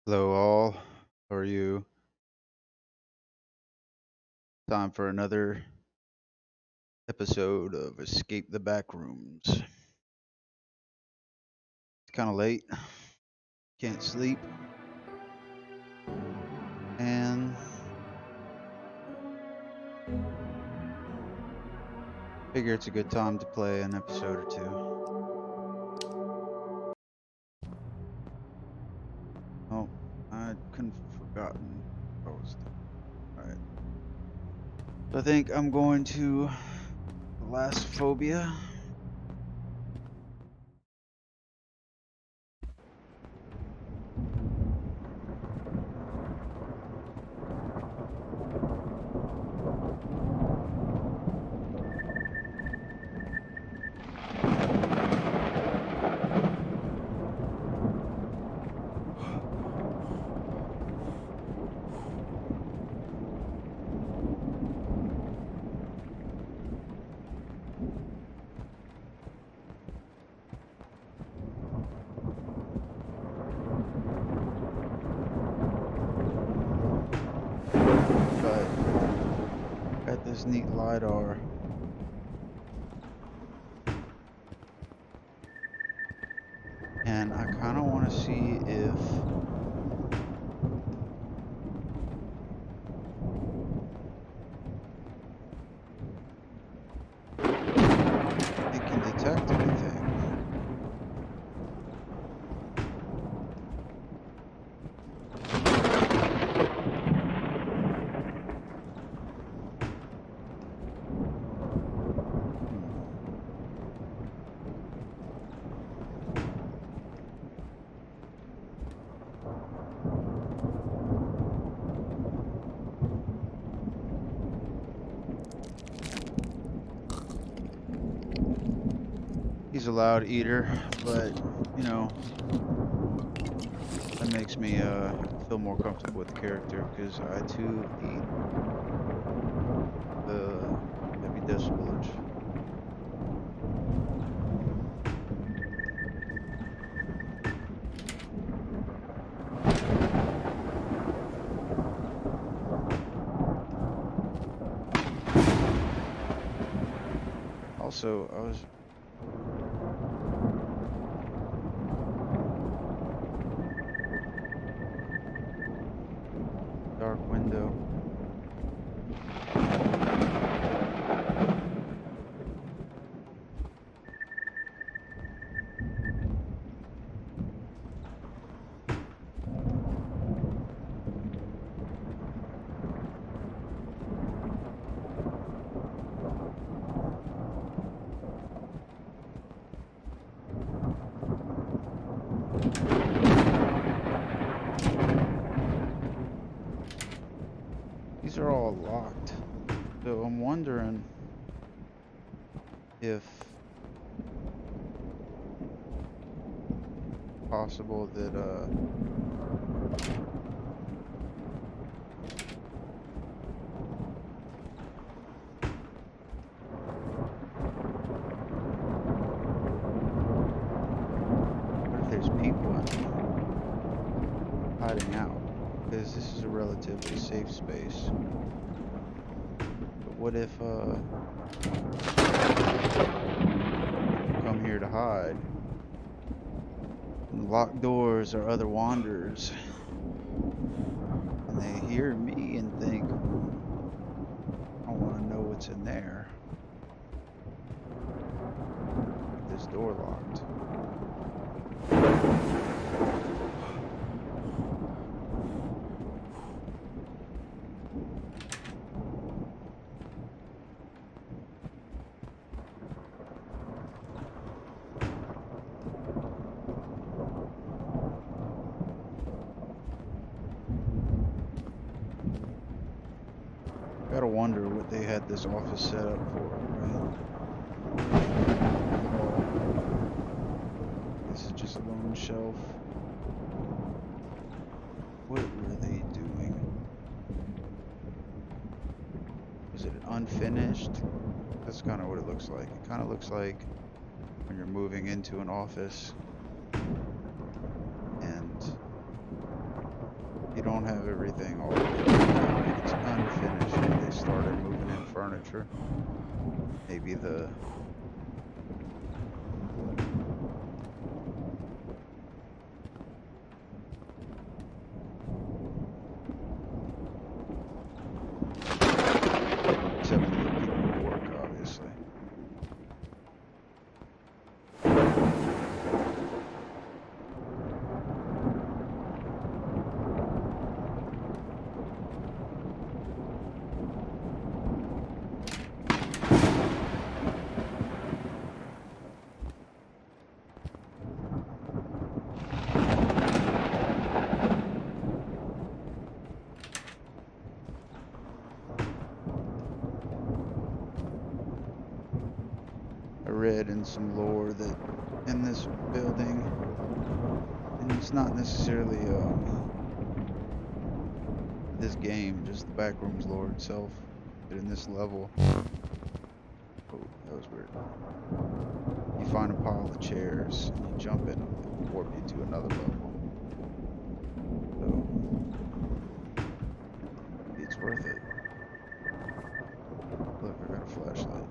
Hello, all. How are you? Time for another episode of Escape the Backrooms. It's kind of late, can't sleep, and figure it's a good time to play an episode or two. Oh, I couldn't forgotten what I was doing. All right, so I think I'm going to the last phobia. But got this neat lidar, and I kind of want to see if it can detect anything. He's a loud eater, but you know, that makes me feel more comfortable with the character because I too eat the heavy decibelage. Also, I was dark window. These are all locked, so I'm wondering if possible that what if there's people in them hiding out? Because this is a relatively safe space. But what if come here to hide? And locked doors are other wanderers, and they hear me and think, I want to know what's in there. This door locked. Gotta wonder what they had this office set up for, right? This is just a lone shelf. What were they doing? Is it unfinished? That's kind of what it looks like. It kind of looks like when you're moving into an office and you don't have everything all the way done. It's unfinished. They started moving in furniture. Maybe the except for the people who work, obviously. I read in some lore that in this building, and it's not necessarily this game, just the Backrooms lore itself, that in this level, oh, that was weird. You find a pile of chairs and you jump in, it'll warp you to another level. So it's worth it. Look, I got a flashlight.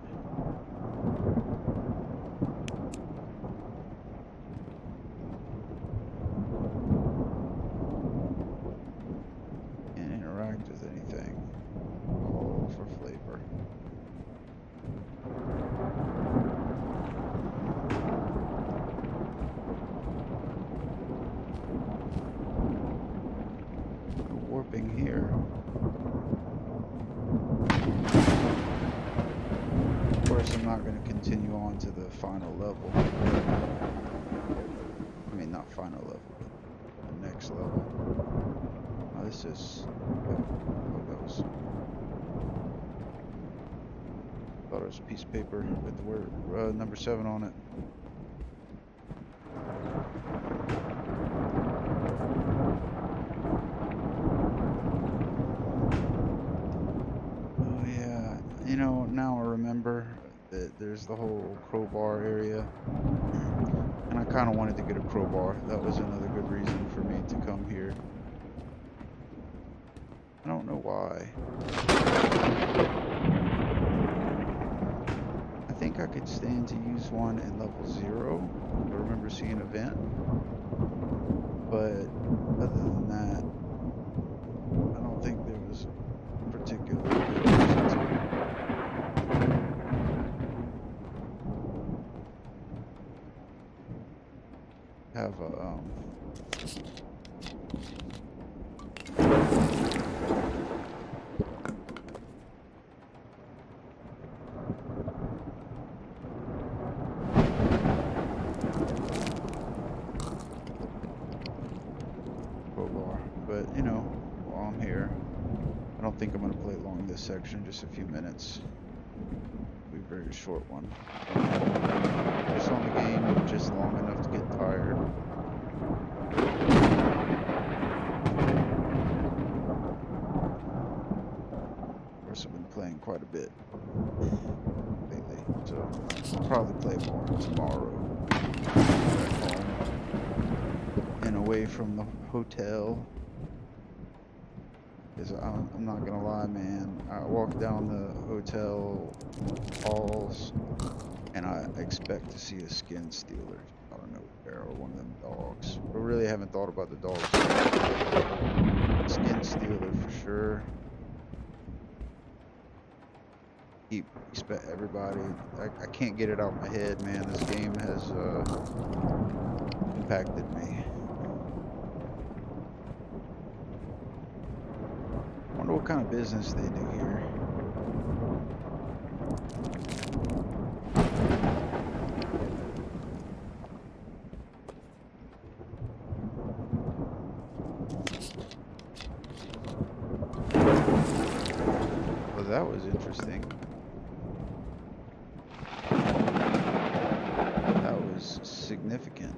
Can't interact with anything. All for flavor. No warping here. Of course, I'm not going to continue on to the final level. I mean, not final level, but the next level. Oh, this is... Oh, that was... Thought it was a piece of paper with the word number 7 on it. Oh yeah, you know, now I remember that there's the whole crowbar area, and I kind of wanted to get a crowbar. That was another good reason for me to come here. I don't know why. I think I could stand to use one in level 0. I remember seeing an event. But other than that, I don't think there was a particular good reason to have a crowbar. But you know, while I'm here, I don't think I'm gonna play long this section. Just a few minutes. It'll be a very short one. Just on the game, just long enough to get tired. Of course, I've been playing quite a bit lately, so I'll probably play more tomorrow. Back home and away from the hotel. Because I'm not gonna lie, man. I walk down the hotel halls and I expect to see a skin stealer out of nowhere, or one of them dogs. I really haven't thought about the dogs. Skin stealer for sure. Expect everybody. I can't get it out of my head, man. This game has impacted me. Wonder what kind of business they do here. Well, that was interesting. That was significant.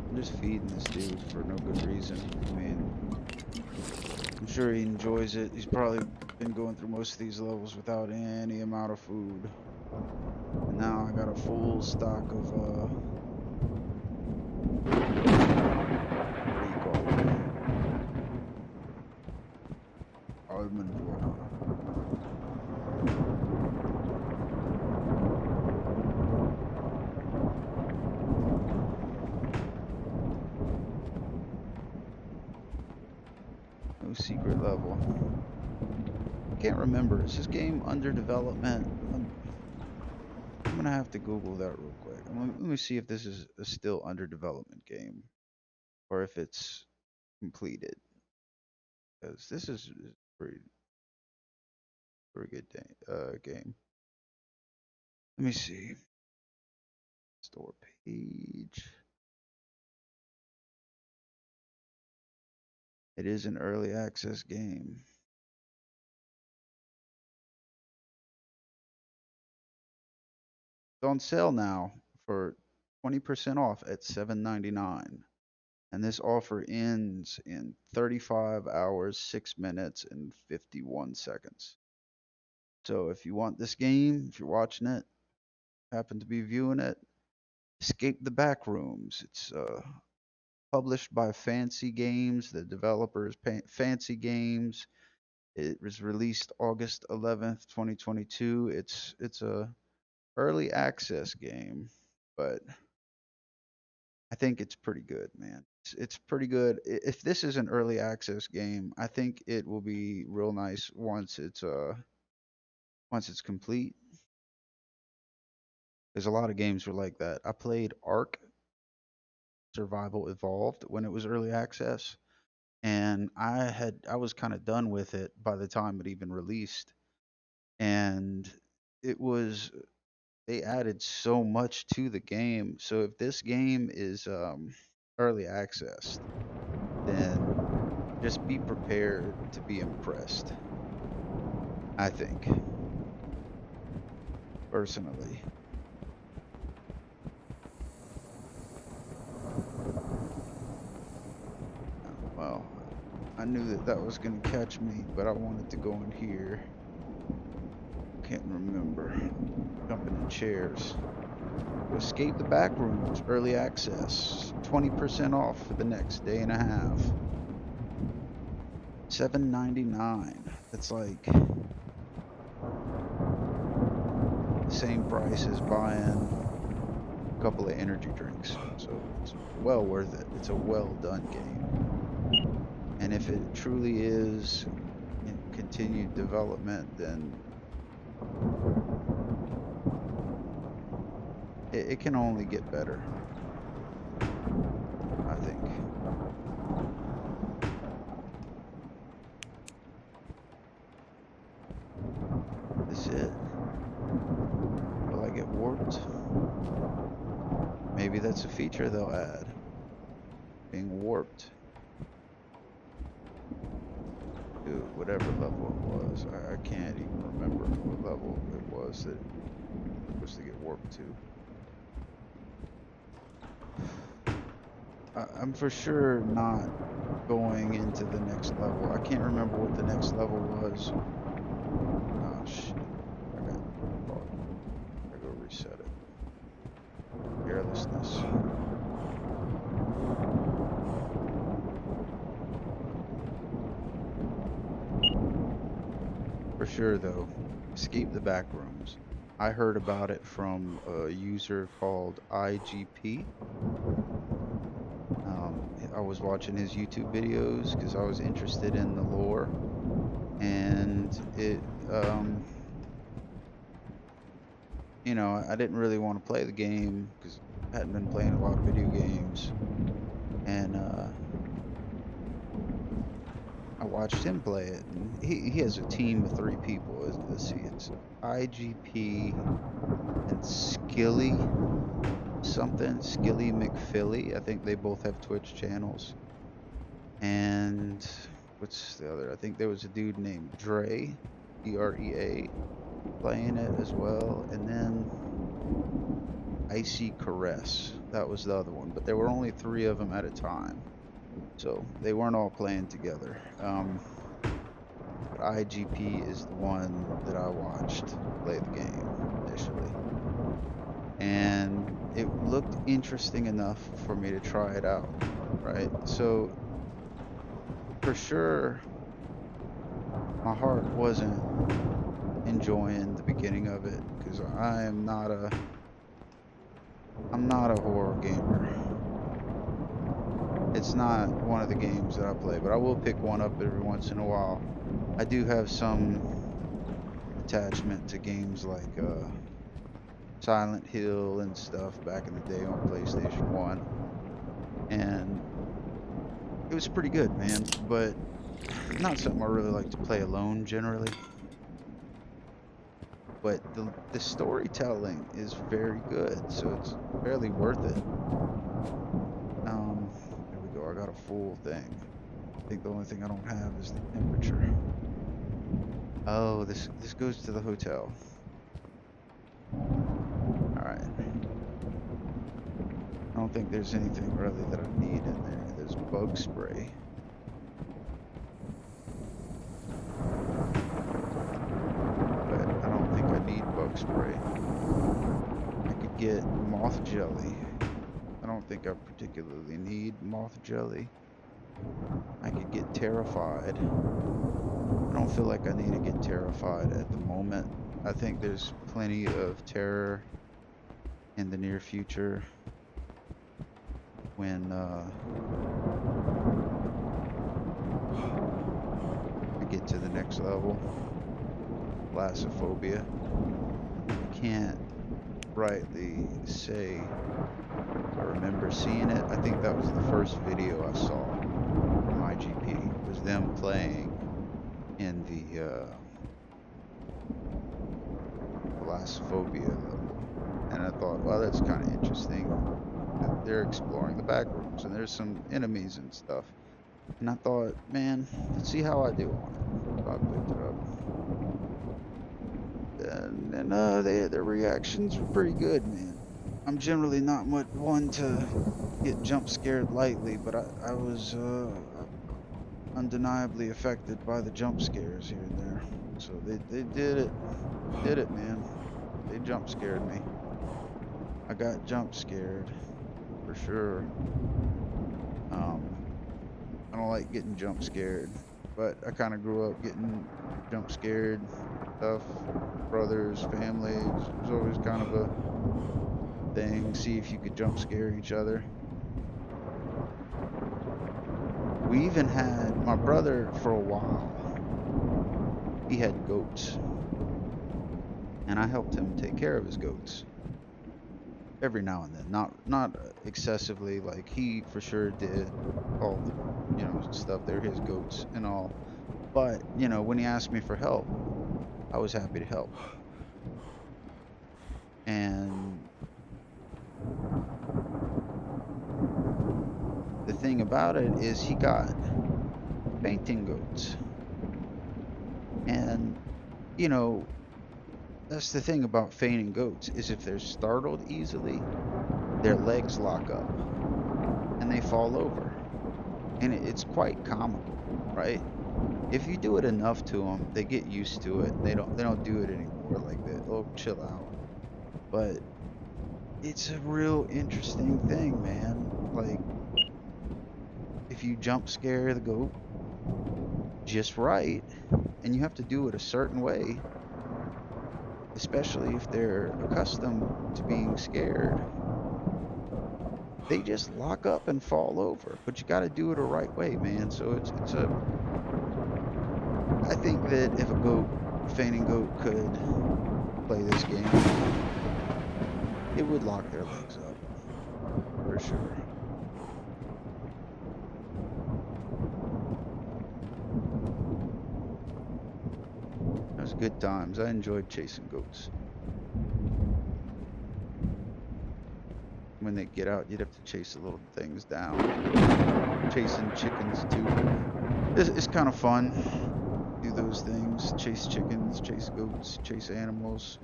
I'm just feeding this dude for no good reason. I mean, I'm sure he enjoys it. He's probably been going through most of these levels without any amount of food. And now I got a full stock of What do you call it? Alderman Boy. No secret level. I can't remember. Is this game under development? I'm gonna have to Google that real quick. Let me see if this is a still under development game or if it's completed. Because this is pretty good game. Let me see. Store page. It is an early access game. It's on sale now for 20% off at $7.99. And this offer ends in 35 hours, 6 minutes, and 51 seconds. So if you want this game, if you're watching it, happen to be viewing it, escape the Backrooms. It's published by Fancy Games. The developer is Fancy Games. It was released August 11th, 2022. It's a early access game, but I think it's pretty good, man. It's pretty good. If this is an early access game, I think it will be real nice once it's complete. There's a lot of games were like that. I played Ark Survival Evolved when it was early access, and I was kind of done with it by the time it even released. And it was they added so much to the game. So if this game is early access, then just be prepared to be impressed. I think, personally. Well, I knew that was going to catch me, but I wanted to go in here. Can't remember. Jumping in chairs. Escape the Backrooms, early access. 20% off for the next day and a half. $7.99. That's like the same price as buying a couple of energy drinks. So it's well worth it. It's a well done game. And if it truly is in continued development, then it can only get better, I think. This is it. Will I get warped? Maybe that's a feature they'll add. Being warped. Dude, whatever level it was, I can't even remember what level it was that it was to get warped to. I'm for sure not going into the next level. I can't remember what the next level was. Oh shit. I gotta go reset it. Carelessness. For sure though, escape the Backrooms. I heard about it from a user called IGP. I was watching his YouTube videos because I was interested in the lore, and you know, I didn't really want to play the game because I hadn't been playing a lot of video games, and I watched him play it, and he has a team of 3 people. Let's see, it's IGP and Skilly McPhilly. I think they both have Twitch channels. And what's the other? I think there was a dude named Drea, Drea, playing it as well. And then Icy Caress. That was the other one. But there were only 3 of them at a time. So they weren't all playing together. But IGP is the one that I watched play the game initially. And looked interesting enough for me to try it out, right? So for sure, my heart wasn't enjoying the beginning of it because I'm not a horror gamer. It's not one of the games that I play, but I will pick one up every once in a while. I do have some attachment to games like Silent Hill and stuff back in the day on PlayStation 1. And it was pretty good, man, but not something I really like to play alone generally. But the storytelling is very good, so it's fairly worth it. There we go. I got a full thing. I think the only thing I don't have is the temperature. Oh, this goes to the hotel. All right. I don't think there's anything really that I need in there. There's bug spray. But I don't think I need bug spray. I could get moth jelly. I don't think I particularly need moth jelly. I could get terrified. I don't feel like I need to get terrified at the moment. I think there's plenty of terror in the near future when I get to the next level. Thalassophobia. I can't rightly say I remember seeing it. I think that was the first video I saw from IGP, was them playing in the thalassophobia level. And I thought, well, that's kind of interesting that they're exploring the backrooms and there's some enemies and stuff. And I thought, man, let's see how I do on it. So I picked it up. And their reactions were pretty good, man. I'm generally not much one to get jump scared lightly, but I was undeniably affected by the jump scares here and there. So they did it, man. They jump scared me. I got jump scared for sure. I don't like getting jump scared, but I kind of grew up getting jump scared stuff. Brothers, family, it was always kind of a thing. See if you could jump scare each other. We even had my brother for a while. He had goats, and I helped him take care of his goats every now and then. Not excessively, like he for sure did all the stuff. They're his goats and all. But when he asked me for help, I was happy to help. And the thing about it is he got fainting goats. And that's the thing about fainting goats, is if they're startled easily, their legs lock up and they fall over. And it's quite comical, right? If you do it enough to them, they get used to it. They don't do it anymore. Like they'll chill out. But it's a real interesting thing, man. Like, if you jump scare the goat just right, and you have to do it a certain way, especially if they're accustomed to being scared, they just lock up and fall over. But you got to do it a right way, man. So I think that if a fainting goat could play this game, it would lock their legs up for sure. It was good times. I enjoyed chasing goats. When they get out, you'd have to chase the little things down. Chasing chickens too. It's kind of fun. Do those things. Chase chickens, chase goats, chase animals.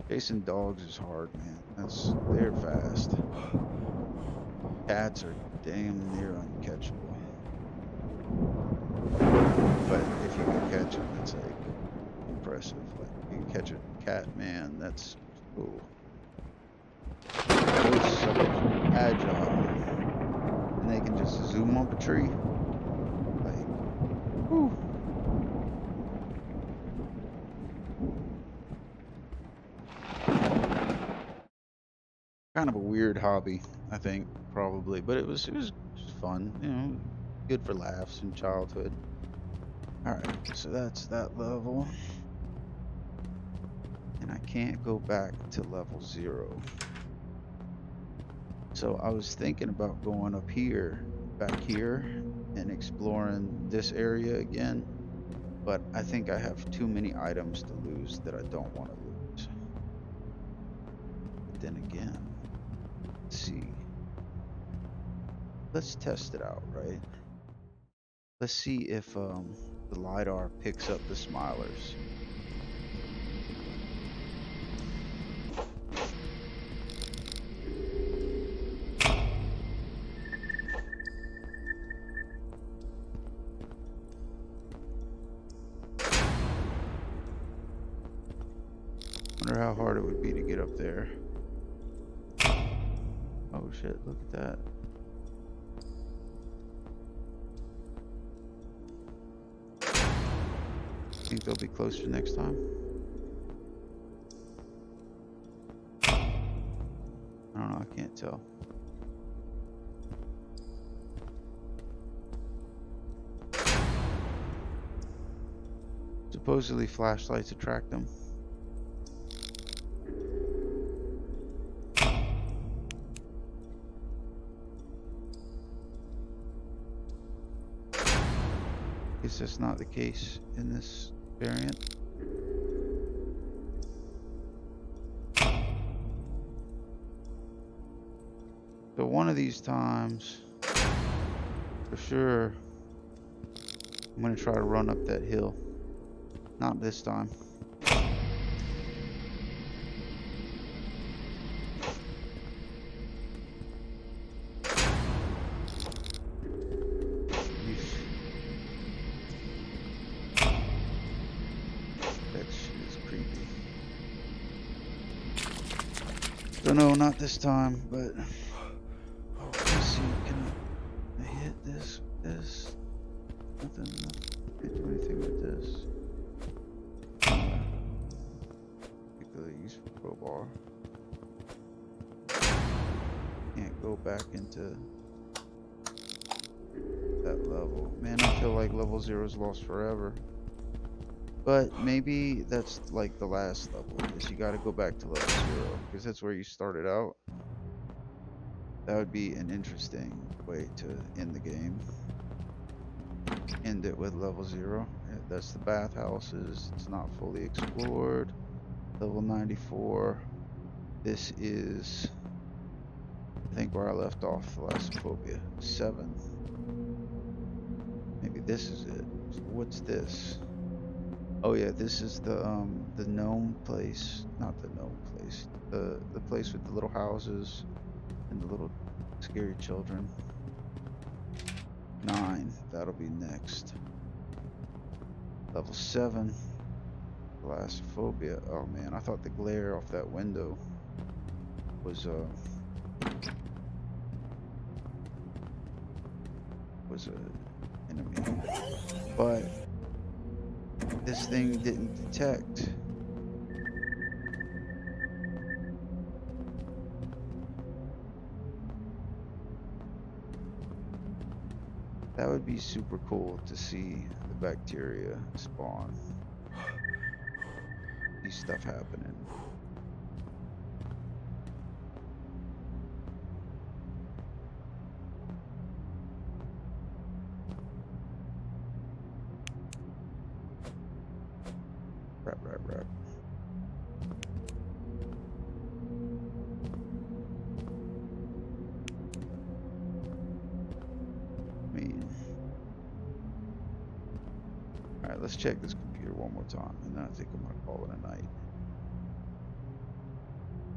Chasing dogs is hard, man. They're fast. Cats are damn near uncatchable. But if you can catch them, it's like impressive. Like you can catch a cat, man, that's cool. Those suckers are agile, and they can just zoom up a tree. Like, whew. Kind of a weird hobby, I think, probably, but it was fun, you know, good for laughs in childhood. All right, so that's that level, and I can't go back to level 0. So I was thinking about going up here, back here, and exploring this area again, but I think I have too many items to lose that I don't want to lose. But then again, let's see. Let's test it out, right? Let's see if the LiDAR picks up the smilers. Wonder how hard it would be to get up there. Oh shit, look at that. Think they'll be closer next time? I don't know, I can't tell. Supposedly flashlights attract them. Guess that's not the case in this variant. So one of these times, for sure, I'm gonna try to run up that hill. Not this time. That shit is creepy. So no, not this time, but let's see, can I hit this? Nothing. Can't do anything with this. Particularly useful crowbar. Can't go back into that level. Man, I feel like level 0 is lost forever. But maybe that's like the last level, is you gotta go back to level 0, because that's where you started out. That would be an interesting way to end the game. End it with level 0. That's the bathhouses. It's not fully explored. Level 94. This is, I think, where I left off, Thalassophobia 7. Maybe this is it. What's this? Oh yeah, this is the gnome place. Not the gnome place. The place with the little houses and the little scary children. 9. That'll be next. Level 7. Thalassophobia. Oh man, I thought the glare off that window was a enemy. But this thing didn't detect. That would be super cool to see the bacteria spawn. See stuff happening. Rap. Alright, let's check this computer one more time, and then I think I'm gonna call it a night.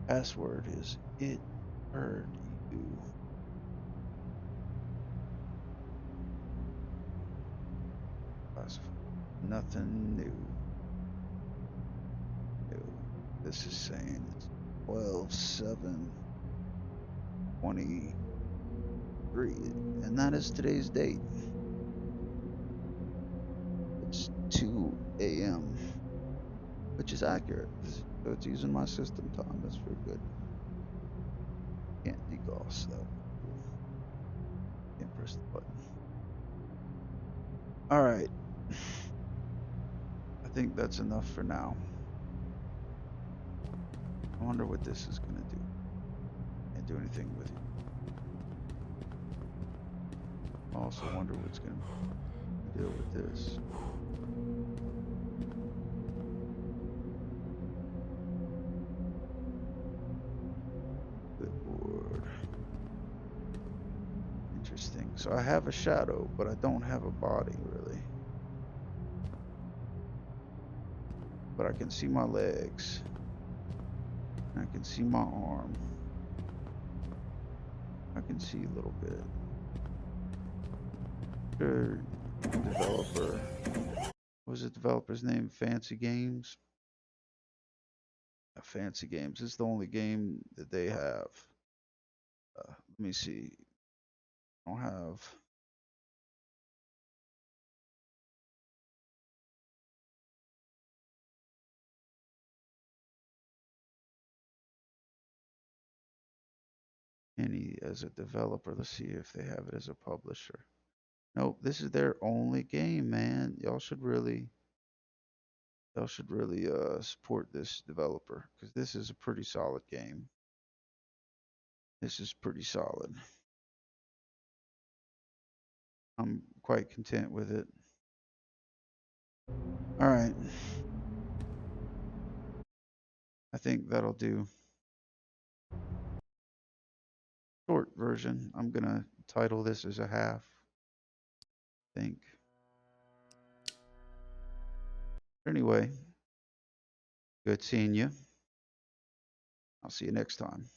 Password is it heard you. Nothing new. This is saying it's 12/7. 23, and that is today's date. It's 2 a.m., which is accurate. So it's using my system time. That's very good. Can't degauss. That would be cool. Can't press the button. All right. I think that's enough for now. I wonder what this is going to do. Can't do anything with it. I also wonder what's going to deal with this. Clipboard. Interesting. So I have a shadow, but I don't have a body really. But I can see my legs. And I can see my arm. I can see a little bit. Sure, developer. What was the developer's name? Fancy Games? Fancy Games. This is the only game that they have. Let me see. I don't have. Any as a developer. Let's see if they have it as a publisher. Nope, this is their only game, man. Y'all should really support this developer because this is a pretty solid game. This is pretty solid. I'm quite content with it. All right. I think that'll do. Short version. I'm gonna title this as a half. I think. Anyway, good seeing you. I'll see you next time.